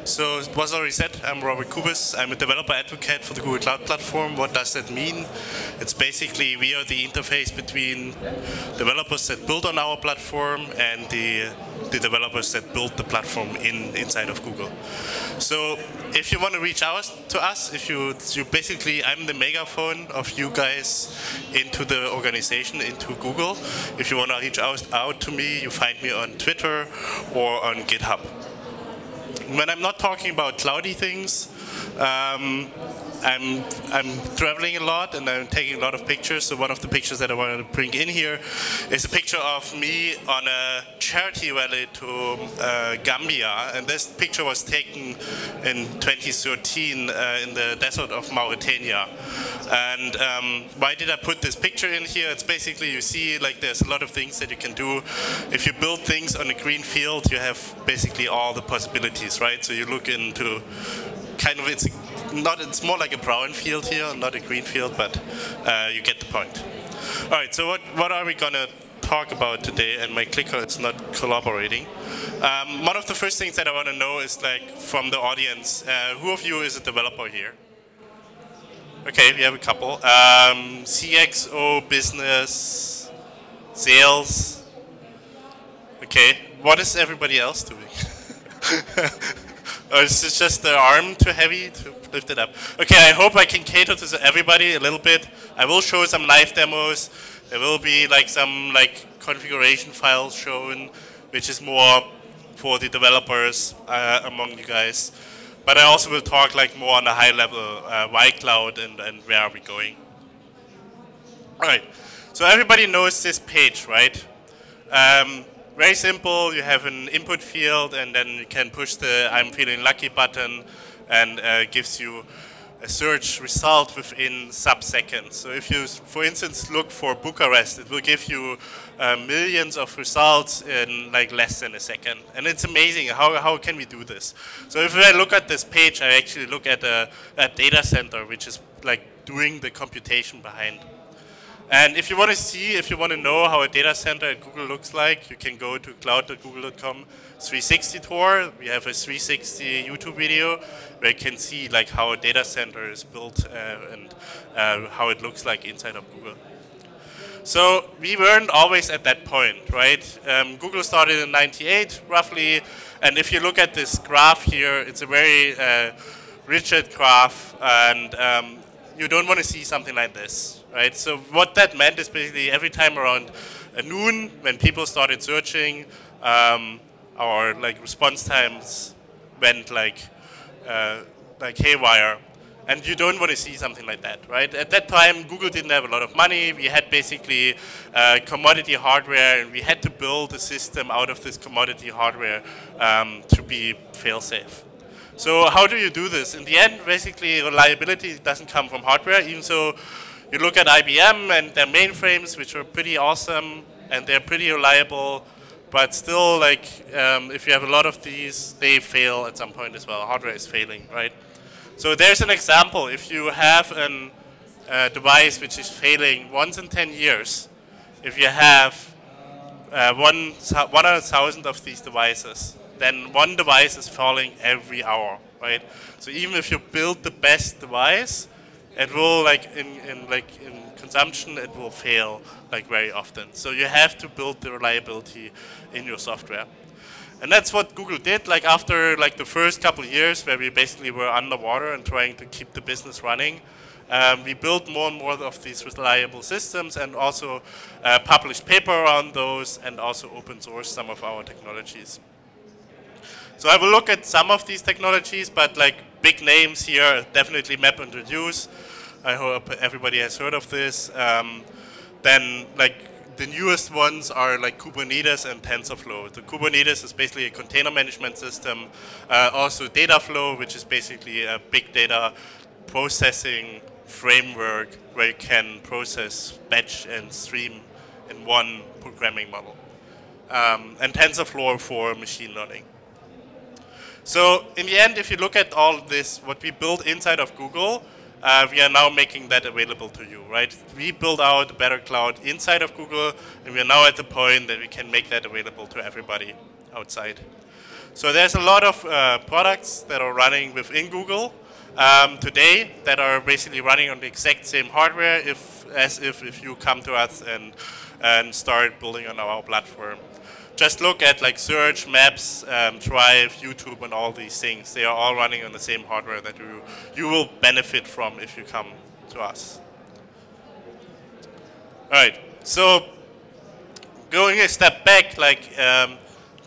So it was already said, I'm Robert Kubis. I'm a developer advocate for the Google Cloud Platform. What does that mean? It's basically we are the interface between developers that build on our platform and the developers that build the platform inside of Google. So if you want to reach out to us, if you basically, I'm the megaphone of you guys into the organization, into Google. If you want to reach out to me, you find me on Twitter or on GitHub. When I'm not talking about cloudy things, I'm traveling a lot and I'm taking a lot of pictures. So one of the pictures that I wanted to bring in here is a picture of me on a charity rally to Gambia. And this picture was taken in 2013 in the desert of Mauritania. And why did I put this picture in here? It's basically, you see, like there's a lot of things that you can do. If you build things on a green field, you have basically all the possibilities, right? So you look into kind of, it's more like a brown field here, not a green field, but you get the point. All right, so what are we gonna talk about today? And my clicker is not collaborating. One of the first things that I want to know is, like, from the audience, who of you is a developer here? Okay, we have a couple. CXO, business, sales. Okay, what is everybody else doing? Or is this just the arm too heavy to lift it up? Okay, I hope I can cater to everybody a little bit. I will show some live demos. There will be like some configuration files shown, which is more for the developers among you guys. But I also will talk more on a high level, why cloud and where are we going. All right, so everybody knows this page, right? Very simple, you have an input field and then you can push the I'm feeling lucky button and gives you a search result within sub-seconds. So if you, for instance, look for Bucharest, it will give you millions of results in less than a second. And it's amazing, how can we do this? So if I look at this page, I actually look at a data center, which is doing the computation behind. And if you want to see, if you want to know how a data center at Google looks like, you can go to cloud.google.com 360 tour. We have a 360 YouTube video where you can see how a data center is built and how it looks like inside of Google. So we weren't always at that point, right? Google started in '98 roughly, and if you look at this graph here, it's a very rigid graph, and you don't want to see something like this. Right? So what that meant is basically every time around noon, when people started searching, our response times went haywire, and you don't want to see something like that, right? At that time, Google didn't have a lot of money. We had basically commodity hardware, and we had to build a system out of this commodity hardware to be fail-safe. So how do you do this? In the end, basically, reliability doesn't come from hardware, even so. You look at IBM and their mainframes, which are pretty awesome, and they're pretty reliable, but still, if you have a lot of these, they fail at some point as well. Hardware is failing, right? So there's an example. If you have a device which is failing once in 10 years, if you have 100,000 of these devices, then one device is falling every hour, right? So even if you build the best device, it will, in consumption, it will fail very often. So you have to build the reliability in your software. And that's what Google did. After the first couple of years where we basically were underwater and trying to keep the business running, we built more and more of these reliable systems and also published paper on those and also open source some of our technologies. So I will look at some of these technologies, but big names here, definitely map and reduce. I hope everybody has heard of this. Then the newest ones are Kubernetes and TensorFlow. The Kubernetes is basically a container management system. Also Dataflow, which is basically a big data processing framework where you can process batch and stream in one programming model. And TensorFlow for machine learning. So in the end, if you look at all this, what we built inside of Google, we are now making that available to you, right? We build out a better cloud inside of Google, and we are now at the point that we can make that available to everybody outside. So there's a lot of products that are running within Google today that are basically running on the exact same hardware as if you come to us and start building on our platform. Just look at like search, maps, Drive, YouTube, and all these things. They are all running on the same hardware that you will benefit from if you come to us. All right, so going a step back, like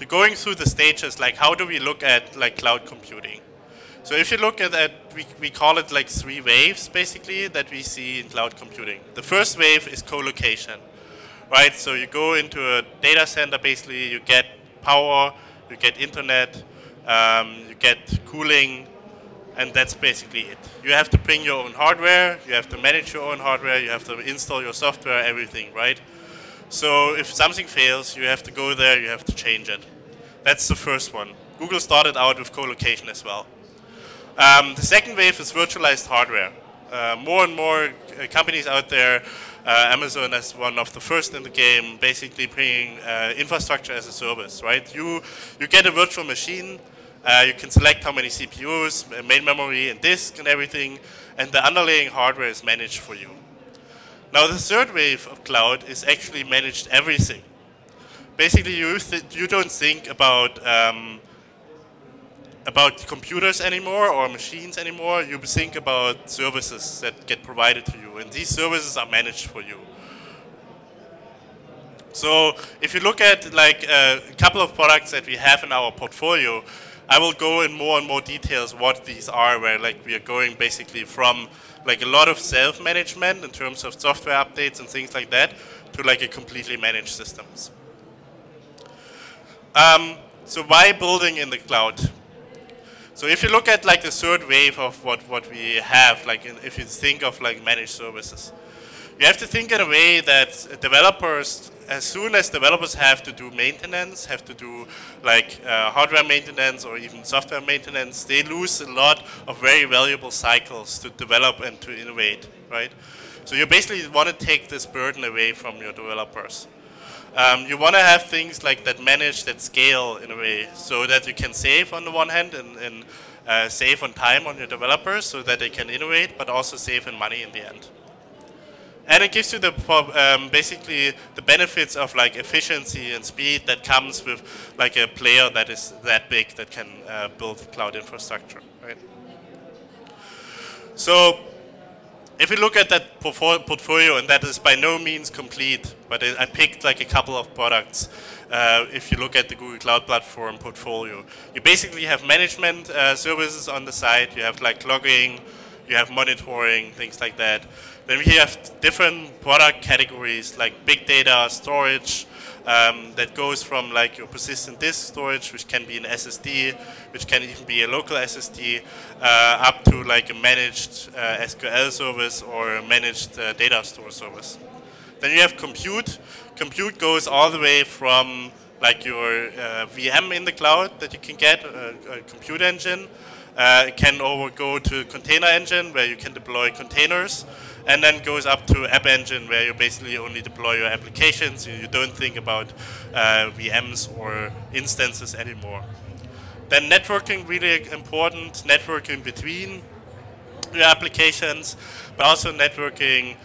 going through the stages, like how do we look at like cloud computing? So if you look at that, we call it like 3 waves basically that we see in cloud computing. The first wave is co-location. Right, so you go into a data center, basically you get power, you get internet, you get cooling, and that's basically it. You have to bring your own hardware, you have to manage your own hardware, you have to install your software, everything, right? So if something fails, you have to go there, you have to change it. That's the first one. Google started out with co-location as well. The second wave is virtualized hardware. More and more companies out there, Amazon as one of the first in the game, basically bringing infrastructure as a service, right? You get a virtual machine, you can select how many CPUs, main memory and disk and everything, and the underlying hardware is managed for you. Now the third wave of cloud is actually managed everything. Basically you don't think about computers anymore or machines anymore. You think about services that get provided to you, and these services are managed for you. So if you look at like a couple of products that we have in our portfolio, I will go in more and more details what these are, where like we are going basically from like a lot of self-management in terms of software updates and things like that to like a completely managed systems. So why building in the cloud? So if you look at like the third wave of what we have, like if you think of like managed services, you have to think in a way that developers, as soon as developers have to do maintenance, have to do like hardware maintenance or even software maintenance, they lose a lot of very valuable cycles to develop and to innovate, right? So you basically want to take this burden away from your developers. You want to have things like that manage, that scale in a way, so that you can save on the one hand and save on time on your developers so that they can innovate, but also save in money in the end. And it gives you the basically the benefits of like efficiency and speed that comes with like a player that is that big that can build cloud infrastructure, right? So if you look at that portfolio, and that is by no means complete, but I picked like a couple of products. If you look at the Google Cloud Platform portfolio, you basically have management services on the side. You have like logging, you have monitoring, things like that. Then we have different product categories like big data, storage, that goes from like your persistent disk storage, which can be an SSD, which can even be a local SSD, up to like a managed SQL service or a managed data store service. Then you have compute. Compute goes all the way from like your VM in the cloud that you can get, a compute engine. It can go to container engine where you can deploy containers, and then goes up to app engine where you basically only deploy your applications. You don't think about VMs or instances anymore. Then networking, really important, networking between your applications, but also networking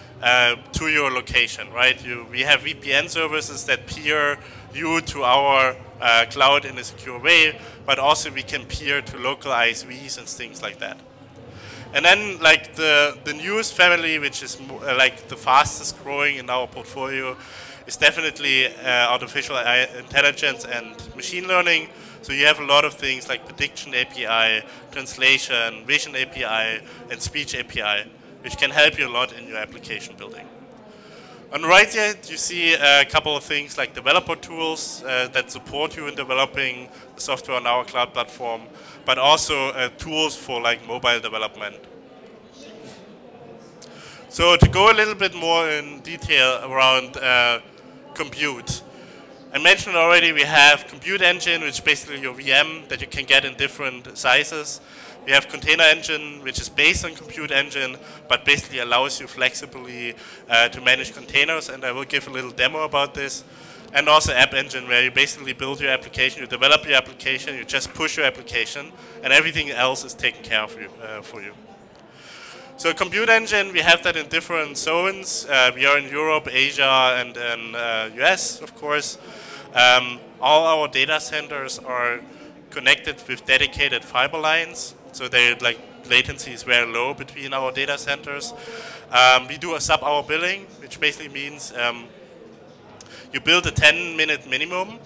to your location, right? We have VPN services that peer you to our cloud in a secure way, but also we can peer to local ISVs and things like that. And then like the newest family, which is like the fastest growing in our portfolio, is definitely artificial intelligence and machine learning. So you have a lot of things like prediction API, translation, vision API, and speech API, which can help you a lot in your application building. On the right side, you see a couple of things like developer tools that support you in developing the software on our cloud platform, but also tools for like mobile development. So to go a little bit more in detail around compute, I mentioned already we have compute engine, which is basically your VM that you can get in different sizes. We have container engine, which is based on compute engine, but basically allows you flexibly to manage containers, and I will give a little demo about this. and also App Engine, where you basically build your application, you develop your application, you just push your application, and everything else is taken care of for you. So Compute Engine, we have that in different zones. We are in Europe, Asia, and then US, of course. All our data centers are connected with dedicated fiber lines, so they like latency is very low between our data centers. We do a sub-hour billing, which basically means you build a 10-minute minimum,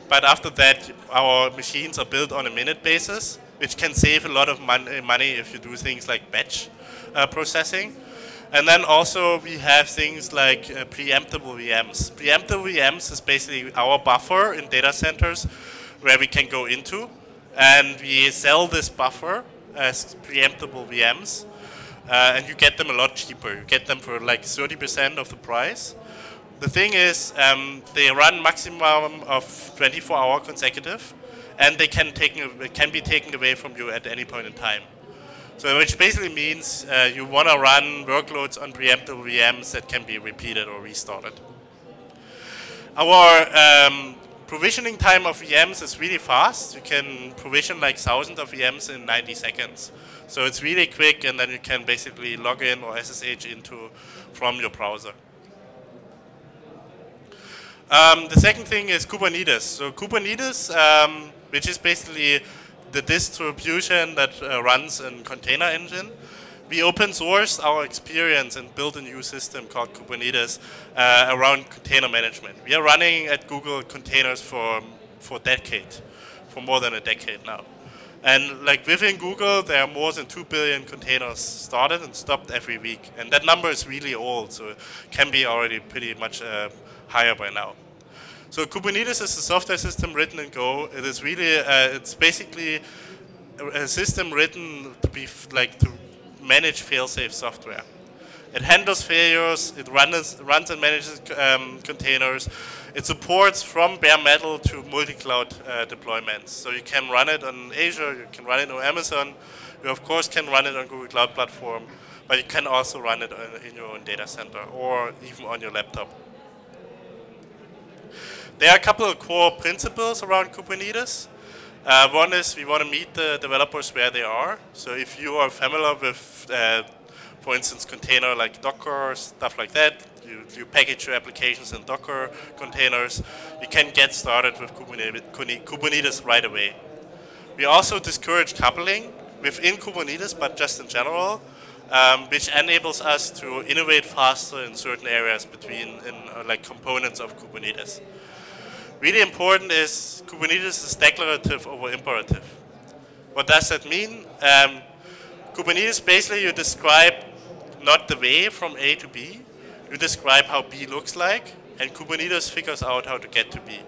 but after that our machines are built on a minute basis, which can save a lot of money if you do things like batch processing. And then also we have things like preemptible VMs. Preemptible VMs is basically our buffer in data centers where we can go into, and we sell this buffer as preemptible VMs, and you get them a lot cheaper. You get them for like 30% of the price. The thing is, they run maximum of 24-hour consecutive, and they can be taken away from you at any point in time. So which basically means you want to run workloads on preemptible VMs that can be repeated or restarted. Our provisioning time of VMs is really fast. You can provision like thousands of VMs in 90 seconds. So it's really quick, and then you can basically log in or SSH into from your browser. The second thing is Kubernetes. So Kubernetes, which is basically the distribution that runs in Container Engine. We open sourced our experience and built a new system called Kubernetes around container management. We are running at Google containers for more than a decade now. And like within Google, there are more than 2 billion containers started and stopped every week. And that number is really old, so it can be already pretty much higher by now. So Kubernetes is a software system written in Go. It is really, it's basically a system written to be to manage fail-safe software. It handles failures. It runs and manages containers. It supports from bare metal to multi-cloud deployments. So you can run it on Azure. You can run it on Amazon. You of course can run it on Google Cloud Platform, but you can also run it in your own data center or even on your laptop. There are a couple of core principles around Kubernetes. One is we want to meet the developers where they are. So if you are familiar with, for instance, container like Docker, stuff like that, you package your applications in Docker containers, you can get started with Kubernetes right away. We also discourage coupling within Kubernetes, but just in general, which enables us to innovate faster in certain areas between like components of Kubernetes. Really important is Kubernetes is declarative over imperative. What does that mean? Kubernetes, basically you describe not the way from A to B, you describe how B looks like, and Kubernetes figures out how to get to B.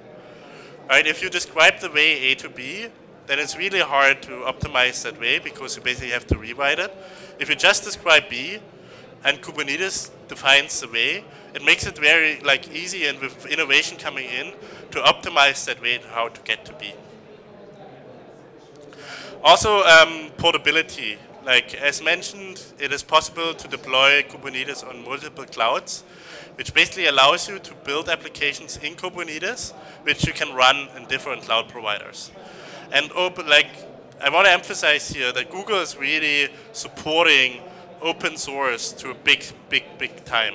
Right? If you describe the way A to B, then it's really hard to optimize that way because you basically have to rewrite it. If you just describe B and Kubernetes defines the way, it makes it very easy, and with innovation coming in, to optimize that way how to get to B. Also, portability. As mentioned, it is possible to deploy Kubernetes on multiple clouds, which basically allows you to build applications in Kubernetes, which you can run in different cloud providers. And I want to emphasize here that Google is really supporting open source to a big time.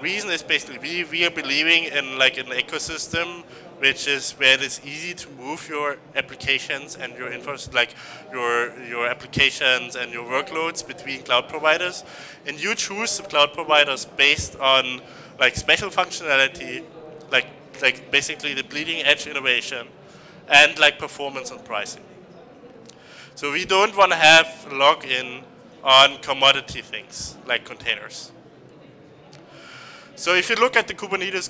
Reason is basically we are believing in an ecosystem which is where it is easy to move your applications and your your applications and your workloads between cloud providers, and you choose the cloud providers based on special functionality, basically the bleeding edge innovation, and performance and pricing. So we don't want to have login on commodity things like containers. So if you look at the Kubernetes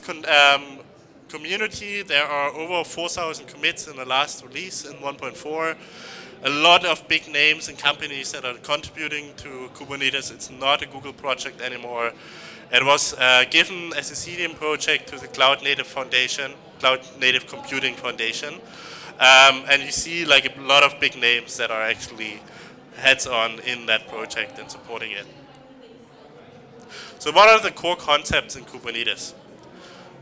community, there are over 4,000 commits in the last release in 1.4. A lot of big names and companies that are contributing to Kubernetes. It's not a Google project anymore. It was given as a CDM project to the Cloud Native Foundation, Cloud Native Computing Foundation. And you see a lot of big names that are actually heads-on in that project and supporting it. So what are the core concepts in Kubernetes?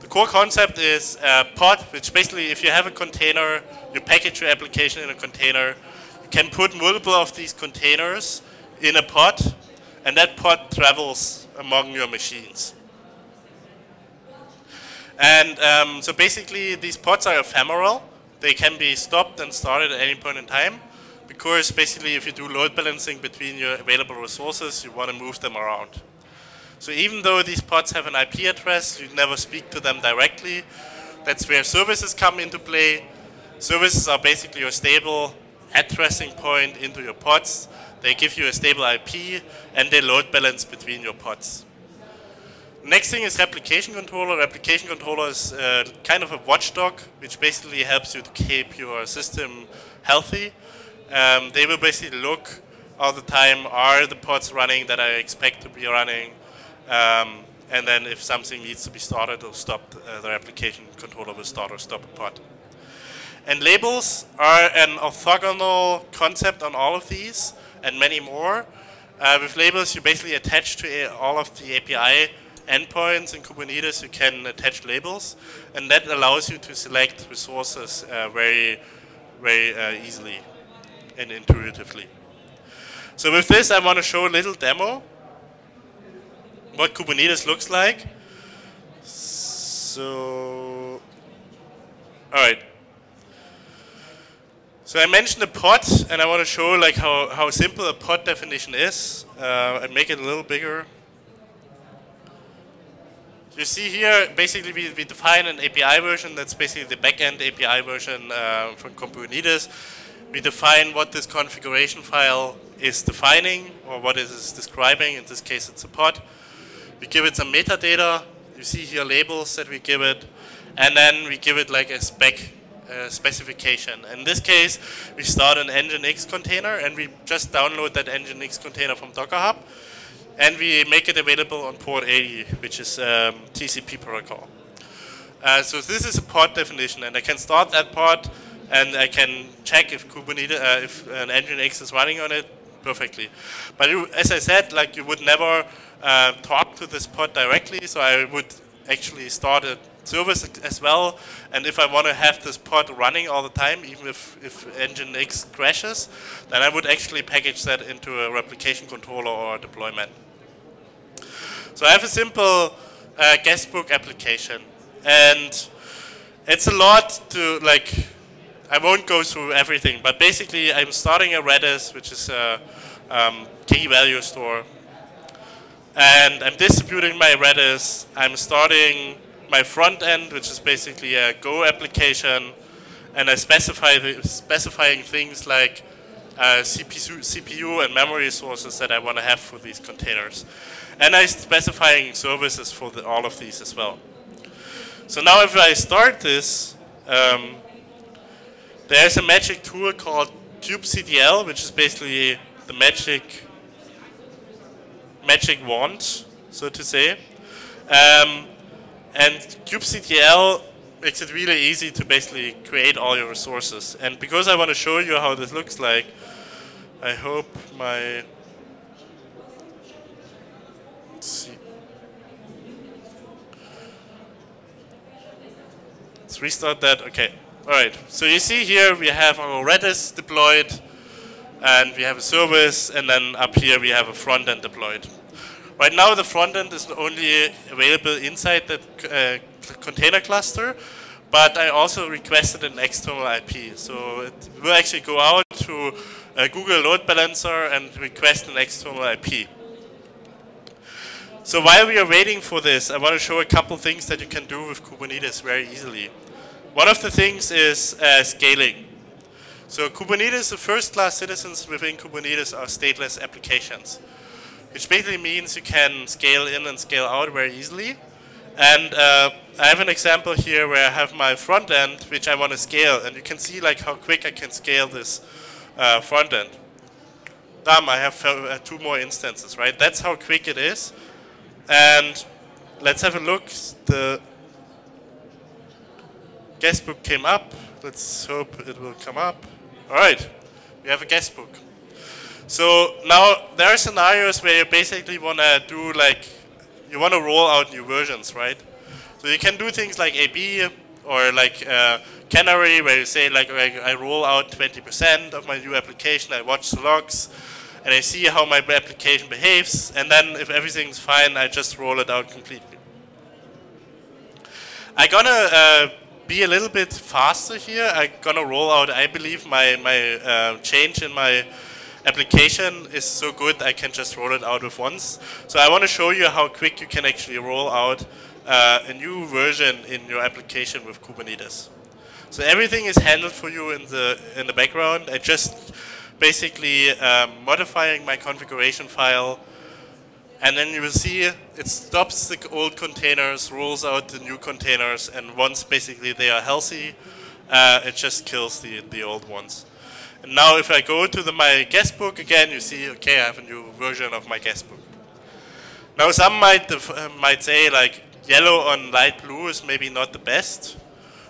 The core concept is a pod, which basically, if you have a container, you package your application in a container, you can put multiple of these containers in a pod, and that pod travels among your machines. And so basically, these pods are ephemeral. They can be stopped and started at any point in time, because basically, if you do load balancing between your available resources, you want to move them around. So even though these pods have an IP address, you never speak to them directly. That's where services come into play. Services are basically your stable addressing point into your pods. They give you a stable IP, and they load balance between your pods. Next thing is replication controller. Replication controller is kind of a watchdog, which basically helps you to keep your system healthy. They will basically look all the time, are the pods running that I expect to be running? And then if something needs to be started or stopped, the replication controller will start or stop a pod. And labels are an orthogonal concept on all of these and many more. With labels, you basically attach to all of the API endpoints in Kubernetes. You can attach labels, and that allows you to select resources very easily and intuitively. So with this, I want to show a little demo what Kubernetes looks like. So, all right. So I mentioned a pod, and I want to show like how simple a pod definition is. And make it a little bigger. You see here, basically we define an API version. That's basically the backend API version from Kubernetes. We define what this configuration file is defining, or what it is describing. In this case, it's a pod. We give it some metadata. You see here labels that we give it, and then we give it like a specification. In this case, we start an Nginx container, and we just download that Nginx container from Docker Hub, and we make it available on port 80, which is TCP protocol. So this is a pod definition, and I can start that pod, and I can check if Kubernetes, if an Nginx is running on it perfectly. But as I said, like you would never talk to this pod directly, so I would actually start a service as well. And if I want to have this pod running all the time, even if Nginx crashes, then I would actually package that into a replication controller or a deployment. So I have a simple guestbook application, and it's a lot to like. I won't go through everything, but basically I'm starting a Redis, which is a key value store. And I'm distributing my Redis. I'm starting my front end, which is basically a Go application. And I specifying things like CPU and memory resources that I want to have for these containers. And I'm specifying services for all of these as well. So now if I start this, there's a magic tool called kubectl, which is basically the magic wand, so to say. And kubectl makes it really easy to basically create all your resources. And because I want to show you how this looks like, I hope my... Let's see. Let's restart that. Okay. All right. So you see here we have our Redis deployed, and we have a service, and then up here we have a front end deployed. Right now the front end is only available inside that container cluster, but I also requested an external IP. So it will actually go out to a Google load balancer and request an external IP. So while we are waiting for this, I want to show a couple things that you can do with Kubernetes very easily. One of the things is scaling. So Kubernetes, the first-class citizens within Kubernetes are stateless applications, which basically means you can scale in and scale out very easily. And I have an example here where I have my front end, which I want to scale, and you can see like how quick I can scale this front end. I have 2 more instances, right? That's how quick it is. And let's have a look. The guestbook came up. Let's hope it will come up. All right, we have a guestbook. So now there are scenarios where you basically want to do like, you want to roll out new versions, right? So you can do things like AB or like Canary, where you say like I roll out 20% of my new application, I watch the logs, and I see how my application behaves, and then if everything's fine, I just roll it out completely. I'm gonna be a little bit faster here. I'm gonna roll out, I believe my change in my application is so good I can just roll it out with once. So I want to show you how quick you can actually roll out a new version in your application with Kubernetes. So everything is handled for you in the background. I just basically modifying my configuration file, and then you will see it stops the old containers, rolls out the new containers, and once basically they are healthy, it just kills the old ones. And now if I go to my guestbook again, you see, okay, I have a new version of my guestbook. Now some might say like yellow on light blue is maybe not the best.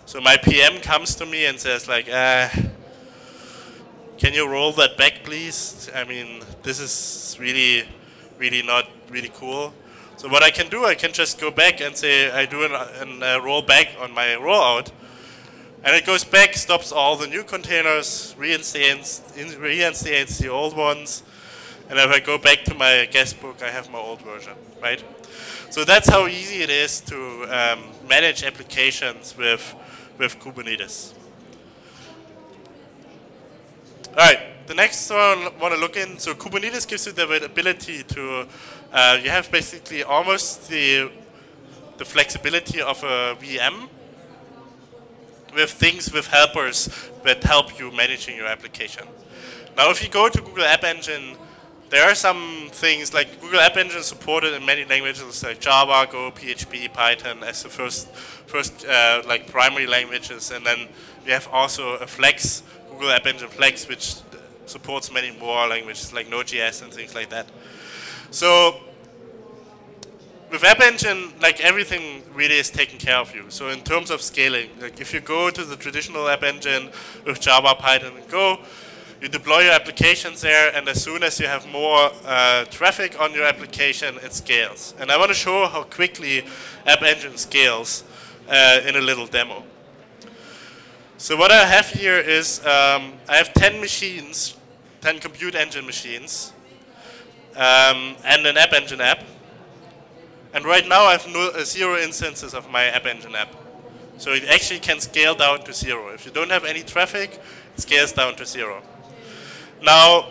So my PM comes to me and says like, can you roll that back please? I mean, this is really not really cool. So what I can do, I can just go back and say I do a roll back on my rollout. And it goes back, stops all the new containers, reinstates the old ones, and if I go back to my guestbook, I have my old version, right? So that's how easy it is to manage applications with Kubernetes. All right, the next one I want to look in. So Kubernetes gives you the ability to, you have basically almost the flexibility of a VM, with helpers that help you managing your application. Now if you go to Google App Engine, there are some things like Google App Engine supported in many languages like Java, Go, PHP, Python as the first like primary languages, and then we have also a Flex, Google App Engine Flex, which supports many more languages like Node.js and things like that. So with App Engine, like everything really is taken care of you. So in terms of scaling, like if you go to the traditional App Engine with Java, Python, and Go, you deploy your applications there, and as soon as you have more traffic on your application, it scales. And I want to show how quickly App Engine scales in a little demo. So what I have here is I have 10 machines, 10 compute engine machines, and an App Engine app. And right now I have 0 instances of my App Engine app. So it actually can scale down to 0. If you don't have any traffic, it scales down to 0. Now,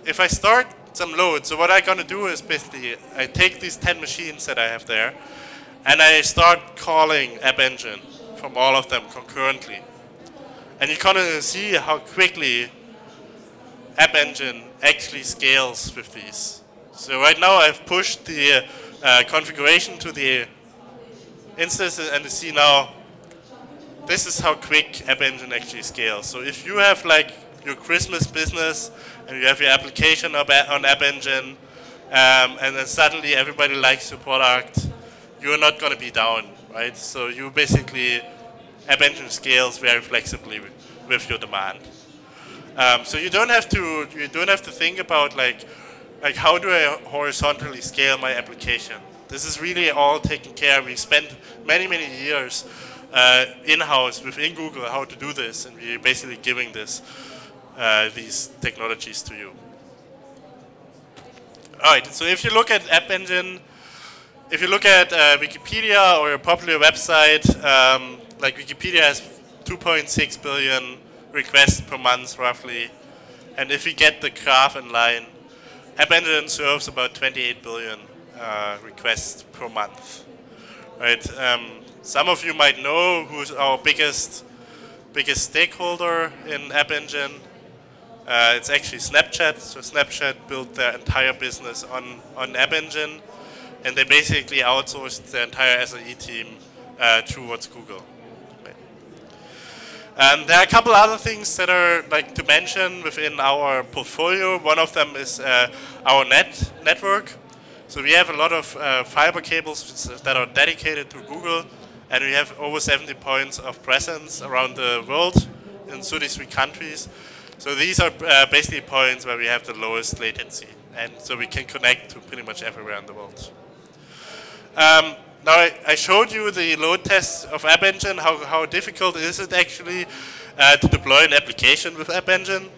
if I start some load, so what I'm going to do is basically I take these 10 machines that I have there, and I start calling App Engine from all of them concurrently. And you're going to see how quickly App Engine actually scales with these. So right now I've pushed the configuration to the instances, and you see now this is how quick App Engine actually scales. So if you have like your Christmas business and you have your application on App Engine, and then suddenly everybody likes your product, you're not going to be down, right? So you basically, App Engine scales very flexibly with your demand. So you don't have to think about like how do I horizontally scale my application. This is really all taken care of. We spent many years in-house within Google how to do this, and we're basically giving this these technologies to you. All right, so if you look at App Engine, if you look at Wikipedia or a popular website, like Wikipedia has 2.6 billion requests per month roughly, and if we get the graph in line, App Engine serves about 28 billion requests per month. Right? Some of you might know who's our biggest stakeholder in App Engine. It's actually Snapchat. So Snapchat built their entire business on App Engine, and they basically outsourced the entire SRE team towards Google. Right. And there are a couple other things that are like to mention within our portfolio. One of them is our network. So we have a lot of fiber cables that are dedicated to Google, and we have over 70 points of presence around the world in 33 countries. So these are basically points where we have the lowest latency, and so we can connect to pretty much everywhere in the world. Now I showed you the load test of App Engine, how difficult is it actually to deploy an application with App Engine.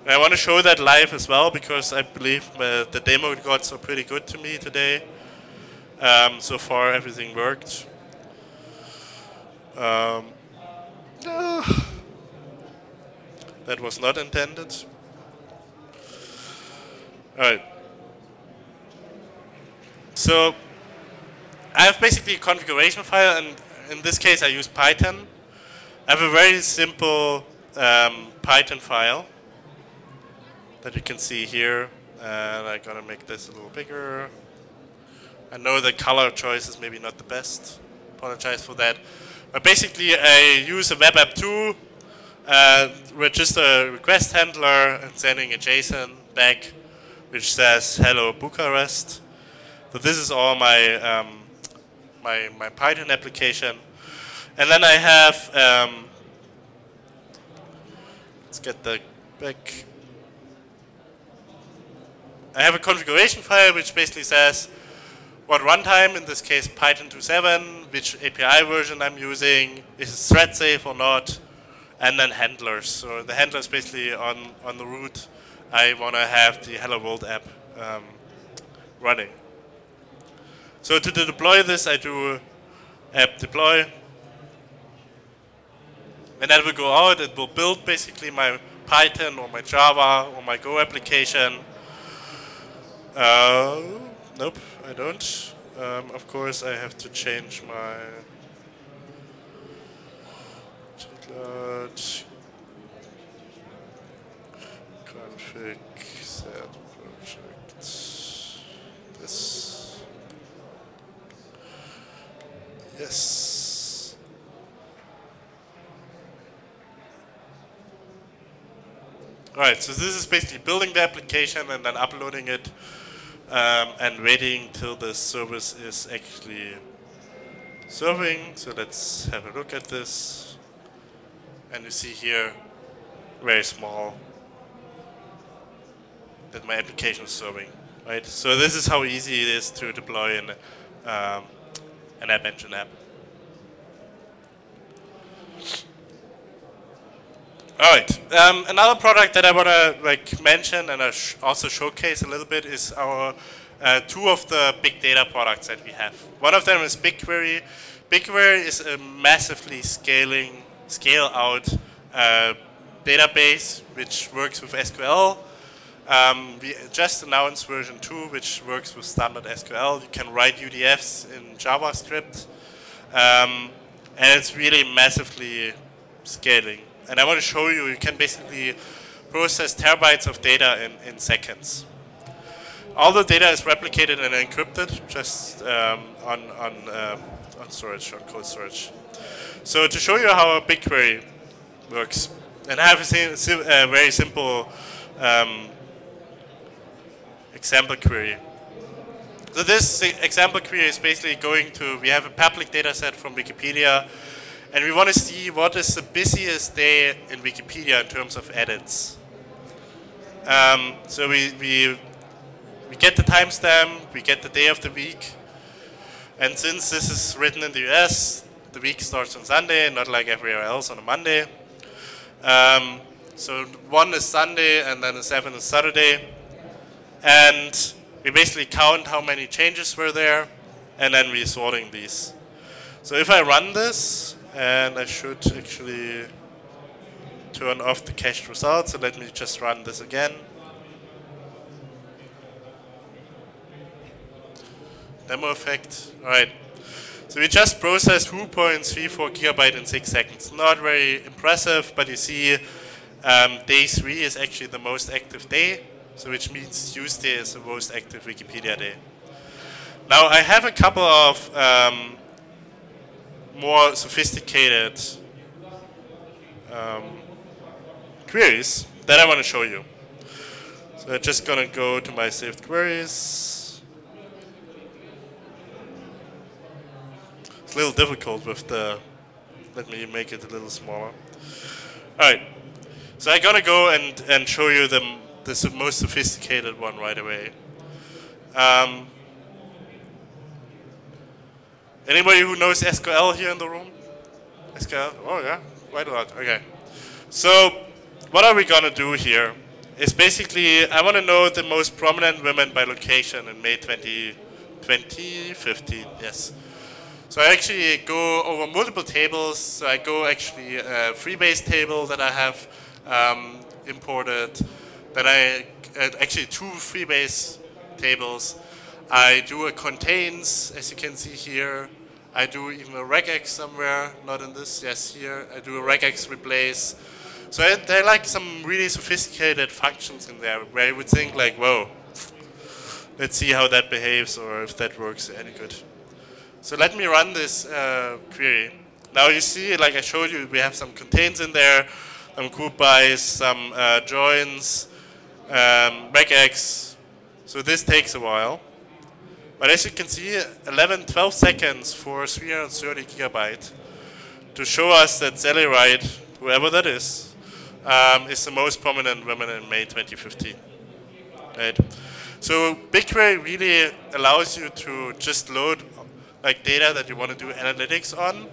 And I want to show that live as well because I believe the demo got so pretty good to me today. So far everything worked. That was not intended. Alright. So I have basically a configuration file, and in this case I use Python. I have a very simple Python file that you can see here, and I'm gonna make this a little bigger. I know the color choice is maybe not the best. Apologize for that. But basically, I use a web app 2, register a request handler, and sending a JSON back, which says "Hello Bucharest." So this is all my my Python application, and then I have let's get the back. I have a configuration file which basically says what runtime, in this case Python 2.7, which API version I'm using, is it thread safe or not, and then handlers. So the handler is basically on the root. I want to have the Hello World app running. So to deploy this, I do app deploy, and that will go out. It will build basically my Python or my Java or my Go application. Nope, I don't. Of course, I have to change my config set project. This. Yes. Alright, so this is basically building the application and then uploading it. And waiting till the service is actually serving. So let's have a look at this. And you see here, very small, that my application is serving. Right. So this is how easy it is to deploy an App Engine app. All right. Another product that I want to mention and also showcase a little bit is our two of the big data products that we have. One of them is BigQuery. BigQuery is a massively scale out database which works with SQL. We just announced version 2, which works with standard SQL. You can write UDFs in JavaScript, and it's really massively scaling. And I want to show you, you can basically process terabytes of data in seconds. All the data is replicated and encrypted just on storage, on cold storage. So to show you how a BigQuery works, and I have a very simple example query. So this example query is basically going to, we have a public data set from Wikipedia, and we want to see what is the busiest day in Wikipedia in terms of edits. So we get the timestamp, we get the day of the week, and since this is written in the US, the week starts on Sunday, not like everywhere else on a Monday. So 1 is Sunday, and then the 7 is Saturday, and we basically count how many changes were there, and then we're sorting these. So if I run this, and I should actually turn off the cached results, so let me just run this again. Demo effect. All right. So we just processed 2.34 gigabyte in 6 seconds. Not very impressive, but you see day 3 is actually the most active day, so which means Tuesday is the most active Wikipedia day. Now I have a couple of more sophisticated queries that I want to show you. So I'm just going to go to my saved queries. It's a little difficult with the, let me make it a little smaller. Alright, so I'm going to go and show you the most sophisticated one right away. Anybody who knows SQL here in the room? SQL? Oh yeah, quite a lot. Okay. So what are we gonna do here? Is basically I want to know the most prominent women by location in May 2015. Yes. So I actually go over multiple tables. So I go actually a Freebase table that I have imported. Then I actually 2 Freebase tables. I do a contains, as you can see here. I do even a regex somewhere, not in this, yes, here. I do a regex replace. So there are like some really sophisticated functions in there where you would think like, whoa, let's see how that behaves or if that works any good. So let me run this query. Now you see, like I showed you, we have some contains in there, some group bys, some joins, regex. So this takes a while. But as you can see, 12 seconds for 330 gigabyte to show us that Zellerite, whoever that is the most prominent woman in May 2015. Right? So BigQuery really allows you to just load like data that you want to do analytics on.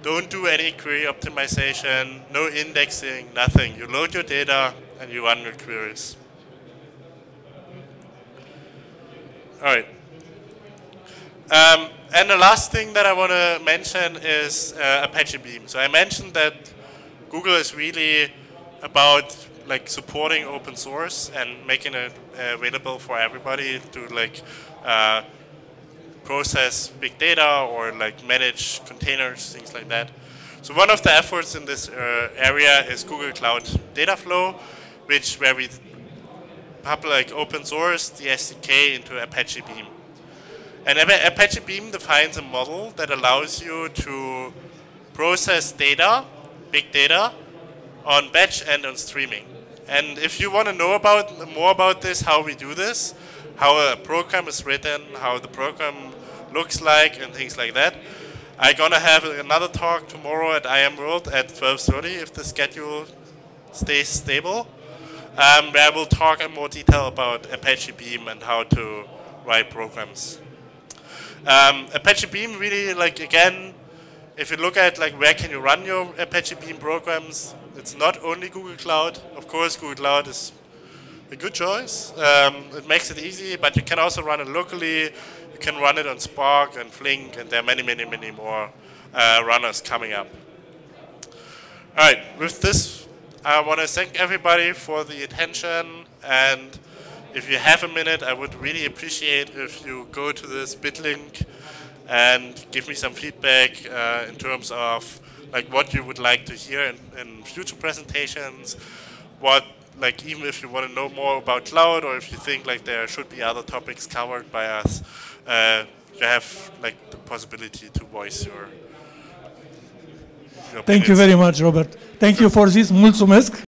Don't do any query optimization, no indexing, nothing. You load your data and you run your queries. All right. And the last thing that I want to mention is Apache Beam. So I mentioned that Google is really about like supporting open source and making it available for everybody to like process big data or like manage containers, things like that. So one of the efforts in this area is Google Cloud Dataflow, where we public open source the SDK into Apache Beam. And Apache Beam defines a model that allows you to process data, big data, on batch and on streaming. And if you want to know more about this, how we do this, how a program is written, how the program looks like, and things like that, I'm gonna have another talk tomorrow at IM World at 12:30 if the schedule stays stable, where we'll talk in more detail about Apache Beam and how to write programs. Apache Beam really, like, again, if you look at like where can you run your Apache Beam programs, it's not only Google Cloud. Of course, Google Cloud is a good choice. It makes it easy, but you can also run it locally. You can run it on Spark and Flink, and there are many, many, many more runners coming up. All right, with this, I want to thank everybody for the attention, and if you have a minute, I would really appreciate if you go to this bit link and give me some feedback in terms of like what you would like to hear in future presentations. What, like, even if you want to know more about cloud, or if you think like there should be other topics covered by us, you have like the possibility to voice your Thank you very much, Robert. Thank you for this. Mulțumesc.